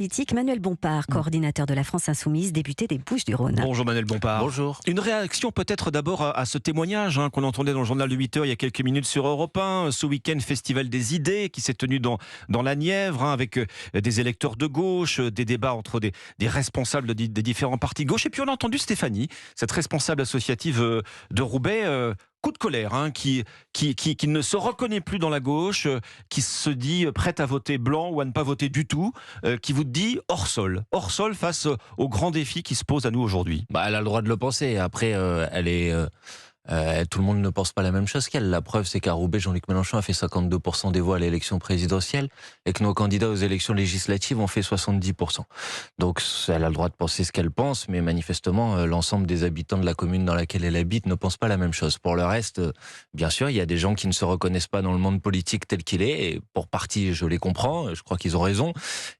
Politique, Manuel Bompard, coordinateur de la France Insoumise, député des Bouches-du-Rhône. Bonjour Manuel Bompard. Bonjour. Une réaction peut-être d'abord à ce témoignage qu'on entendait dans le journal de 8h il y a quelques minutes sur Europe 1. Ce week-end, Festival des idées qui s'est tenu dans la Nièvre avec des électeurs de gauche, des débats entre des responsables des différents partis de gauche. Et puis on a entendu Stéphanie, cette responsable associative de Roubaix, coup de colère, qui ne se reconnaît plus dans la gauche, qui se dit prête à voter blanc ou à ne pas voter du tout, qui vous dit hors sol face aux grands défis qui se posent à nous aujourd'hui. Elle a le droit de le penser. Après, tout le monde ne pense pas la même chose qu'elle. La preuve, c'est qu'à Roubaix, Jean-Luc Mélenchon a fait 52% des voix à l'élection présidentielle et que nos candidats aux élections législatives ont fait 70%. Donc, elle a le droit de penser ce qu'elle pense, mais manifestement, l'ensemble des habitants de la commune dans laquelle elle habite ne pensent pas la même chose. Pour le reste, bien sûr, il y a des gens qui ne se reconnaissent pas dans le monde politique tel qu'il est, et pour partie, je les comprends, je crois qu'ils ont raison.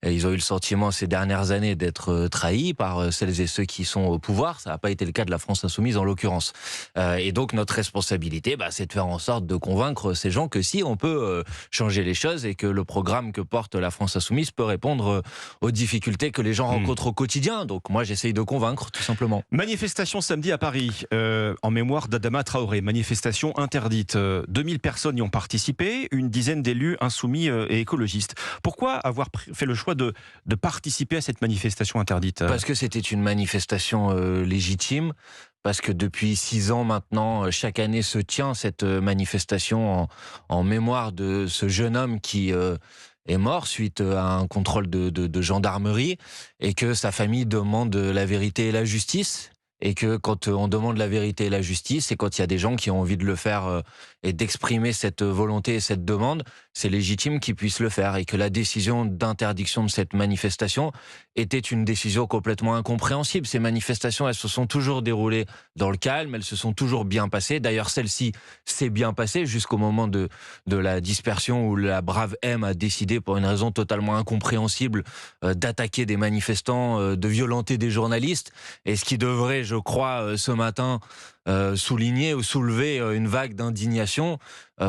Et ils ont eu le sentiment ces dernières années d'être trahis par celles et ceux qui sont au pouvoir. Ça n'a pas été le cas de la France Insoumise en l'occurrence. Et donc notre responsabilité, c'est de faire en sorte de convaincre ces gens que si on peut changer les choses et que le programme que porte la France Insoumise peut répondre aux difficultés que les gens rencontrent au quotidien. Donc moi j'essaye de convaincre tout simplement. Manifestation samedi à Paris en mémoire d'Adama Traoré. Manifestation interdite. 2000 personnes y ont participé, une dizaine d'élus insoumis et écologistes. Pourquoi avoir fait le choix de participer à cette manifestation interdite ? Parce que c'était une manifestation légitime. Parce que depuis 6 ans maintenant, chaque année se tient cette manifestation en mémoire de ce jeune homme qui est mort suite à un contrôle de gendarmerie et que sa famille demande la vérité et la justice. Et que quand on demande la vérité et la justice, et quand il y a des gens qui ont envie de le faire et d'exprimer cette volonté et cette demande, c'est légitime qu'ils puissent le faire. Et que la décision d'interdiction de cette manifestation était une décision complètement incompréhensible. Ces manifestations, elles se sont toujours déroulées dans le calme, elles se sont toujours bien passées. D'ailleurs, celle-ci s'est bien passée jusqu'au moment de la dispersion où la brave M a décidé, pour une raison totalement incompréhensible, d'attaquer des manifestants, de violenter des journalistes. Et ce qui devrait, je crois, ce matin, souligner ou soulever une vague d'indignation,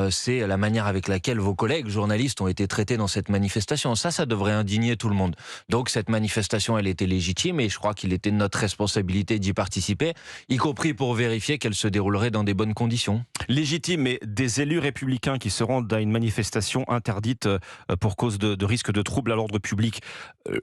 c'est la manière avec laquelle vos collègues journalistes ont été traités dans cette manifestation. Ça devrait indigner tout le monde. Donc cette manifestation, elle était légitime et je crois qu'il était de notre responsabilité d'y participer, y compris pour vérifier qu'elle se déroulerait dans des bonnes conditions. Légitime, mais des élus républicains qui se rendent à une manifestation interdite pour cause de risque de trouble à l'ordre public,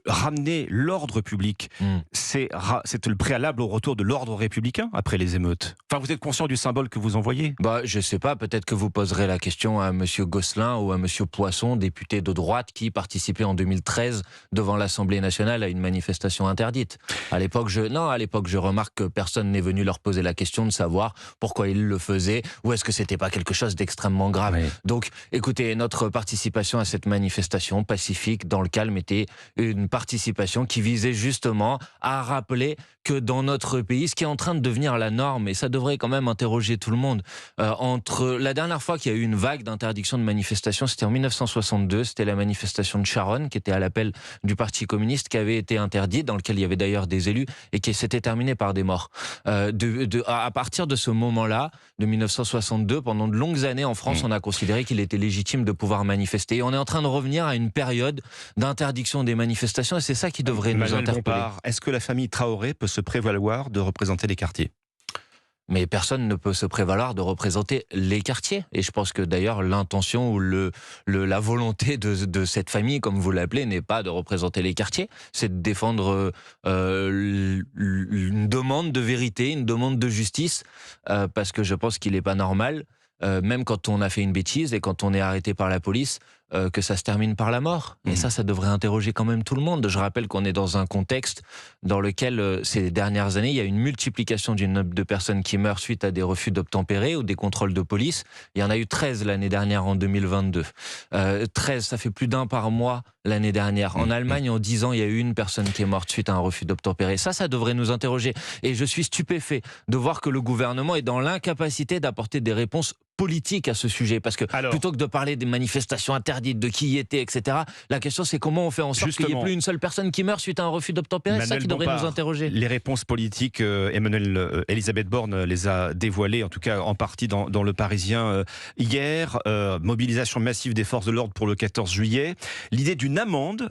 ramener l'ordre public, c'est le préalable au retour de l'ordre républicain après les émeutes. Enfin, vous êtes conscient du symbole que vous envoyez ? Je sais pas, peut-être que vous poserez la question à monsieur Gosselin ou à monsieur Poisson, député de droite qui participait en 2013 devant l'Assemblée nationale à une manifestation interdite. À l'époque, je remarque que personne n'est venu leur poser la question de savoir pourquoi ils le faisaient ou est-ce que c'était pas quelque chose d'extrêmement grave. Oui. Donc, écoutez, notre participation à cette manifestation pacifique dans le calme était une participation qui visait justement à rappeler que dans notre pays, ce qui est en train de devenir la norme, et ça devrait quand même interroger tout le monde, entre la dernière fois qu'il y a eu une vague d'interdiction de manifestation, c'était en 1962, c'était la manifestation de Charonne, qui était à l'appel du Parti communiste, qui avait été interdite, dans lequel il y avait d'ailleurs des élus, et qui s'était terminée par des morts. À partir de ce moment-là, de 1962, pendant de longues années en France, on a considéré qu'il était légitime de pouvoir manifester. Et on est en train de revenir à une période d'interdiction des manifestations, et c'est ça qui devrait nous interpeller. Bompard, est-ce que la famille Traoré peut se prévaloir de représenter les quartiers ? Mais personne ne peut se prévaloir de représenter les quartiers. Et je pense que d'ailleurs l'intention ou la volonté de cette famille, comme vous l'appelez, n'est pas de représenter les quartiers. C'est de défendre une demande de vérité, une demande de justice, parce que je pense qu'il n'est pas normal, même quand on a fait une bêtise et quand on est arrêté par la police, que ça se termine par la mort. Et ça devrait interroger quand même tout le monde. Je rappelle qu'on est dans un contexte dans lequel, ces dernières années, il y a une multiplication du nombre de personnes qui meurent suite à des refus d'obtempérer ou des contrôles de police. Il y en a eu 13 l'année dernière, en 2022. 13, ça fait plus d'un par mois l'année dernière. En Allemagne, en 10 ans, il y a eu une personne qui est morte suite à un refus d'obtempérer. Ça devrait nous interroger. Et je suis stupéfait de voir que le gouvernement est dans l'incapacité d'apporter des réponses politiques à ce sujet. Parce que plutôt que de parler des manifestations interdites, interdite, de qui y était, etc. La question, c'est comment on fait en sorte qu'il n'y ait plus une seule personne qui meurt suite à un refus d'obtempérer. C'est ça qui devrait nous interroger. Les réponses politiques, Elisabeth Borne les a dévoilées, en tout cas en partie dans Le Parisien hier. Mobilisation massive des forces de l'ordre pour le 14 juillet. L'idée d'une amende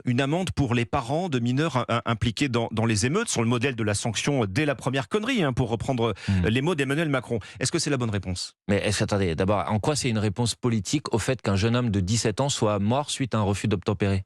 pour les parents de mineurs impliqués dans les émeutes, sur le modèle de la sanction dès la première connerie, pour reprendre les mots d'Emmanuel Macron. Est-ce que c'est la bonne réponse ? Mais attendez, d'abord, en quoi c'est une réponse politique au fait qu'un jeune homme de 17 ans soit mort suite à un refus d'obtempérer ?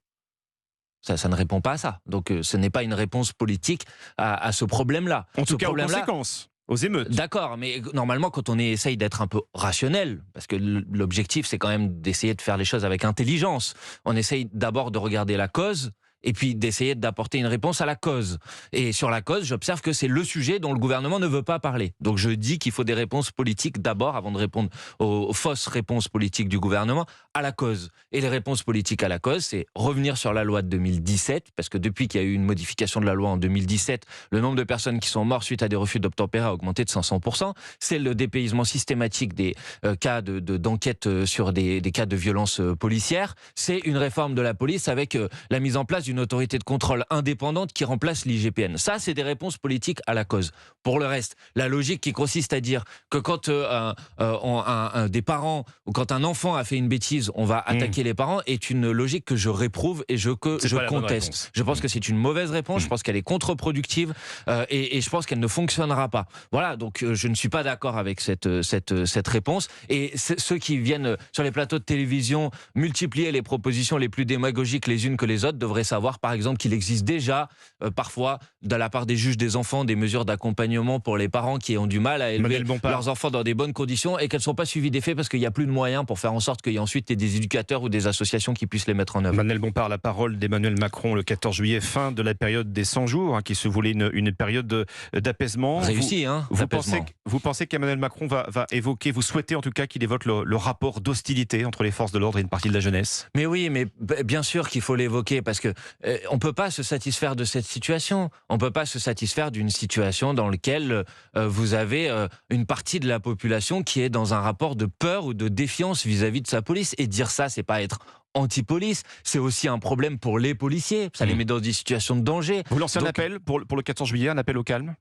Ça ne répond pas à ça. Donc ce n'est pas une réponse politique à ce problème-là. En tout cas, aux conséquences, aux émeutes. D'accord, mais normalement, quand on essaye d'être un peu rationnel, parce que l'objectif, c'est quand même d'essayer de faire les choses avec intelligence, on essaye d'abord de regarder la cause, et puis d'essayer d'apporter une réponse à la cause. Et sur la cause, j'observe que c'est le sujet dont le gouvernement ne veut pas parler. Donc je dis qu'il faut des réponses politiques d'abord, avant de répondre aux fausses réponses politiques du gouvernement, à la cause. Et les réponses politiques à la cause, c'est revenir sur la loi de 2017, parce que depuis qu'il y a eu une modification de la loi en 2017, le nombre de personnes qui sont mortes suite à des refus d'obtempérer a augmenté de 500%. C'est le dépaysement systématique des cas d'enquête sur des cas de violence policière. C'est une réforme de la police avec la mise en place d'une autorité de contrôle indépendante qui remplace l'IGPN. Ça, c'est des réponses politiques à la cause. Pour le reste, la logique qui consiste à dire que quand des parents ou quand un enfant a fait une bêtise, on va attaquer les parents, est une logique que je réprouve et je conteste. Je pense que c'est une mauvaise réponse, je pense qu'elle est contre-productive et je pense qu'elle ne fonctionnera pas. Voilà, donc je ne suis pas d'accord avec cette réponse. Et ceux qui viennent sur les plateaux de télévision multiplier les propositions les plus démagogiques les unes que les autres devraient savoir, par exemple, qu'il existe déjà parfois de la part des juges des enfants des mesures d'accompagnement pour les parents qui ont du mal à élever leurs enfants dans des bonnes conditions et qu'elles ne sont pas suivies d'effet parce qu'il n'y a plus de moyens pour faire en sorte qu'il y ait ensuite des éducateurs ou des associations qui puissent les mettre en œuvre. Manuel Bompard, la parole d'Emmanuel Macron le 14 juillet, fin de la période des 100 jours, qui se voulait une période d'apaisement. Réussi, vous pensez qu'Emmanuel Macron va évoquer, vous souhaitez en tout cas qu'il évoque le rapport d'hostilité entre les forces de l'ordre et une partie de la jeunesse ? Mais oui, mais bien sûr qu'il faut l'évoquer parce que on peut pas se satisfaire de cette situation. On peut pas se satisfaire d'une situation dans laquelle vous avez une partie de la population qui est dans un rapport de peur ou de défiance vis-à-vis de sa police. Et dire ça, c'est pas être anti-police, c'est aussi un problème pour les policiers. Ça les met dans des situations de danger. Vous lancez un appel pour le 14 juillet, un appel au calme ?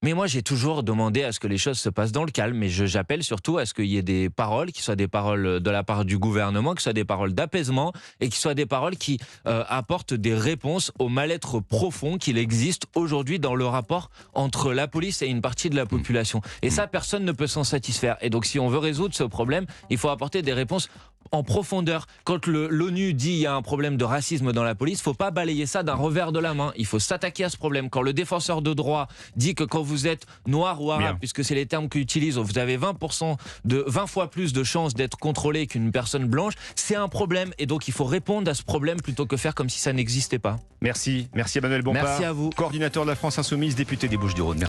Mais moi, j'ai toujours demandé à ce que les choses se passent dans le calme. Mais j'appelle surtout à ce qu'il y ait des paroles, qui soient des paroles de la part du gouvernement, qui soient des paroles d'apaisement et qui soient des paroles qui apportent des réponses au mal-être profond qu'il existe aujourd'hui dans le rapport entre la police et une partie de la population. Et ça, personne ne peut s'en satisfaire. Et donc, si on veut résoudre ce problème, il faut apporter des réponses en profondeur. Quand l'ONU dit qu'il y a un problème de racisme dans la police, il ne faut pas balayer ça d'un revers de la main. Il faut s'attaquer à ce problème. Quand le défenseur de droit dit que quand vous êtes noir ou arabe, puisque c'est les termes qu'il utilise, vous avez 20 fois plus de chances d'être contrôlé qu'une personne blanche, c'est un problème. Et donc il faut répondre à ce problème plutôt que faire comme si ça n'existait pas. Merci Emmanuel Bompard. Merci à vous. Coordinateur de la France Insoumise, député des Bouches-du-Rhône.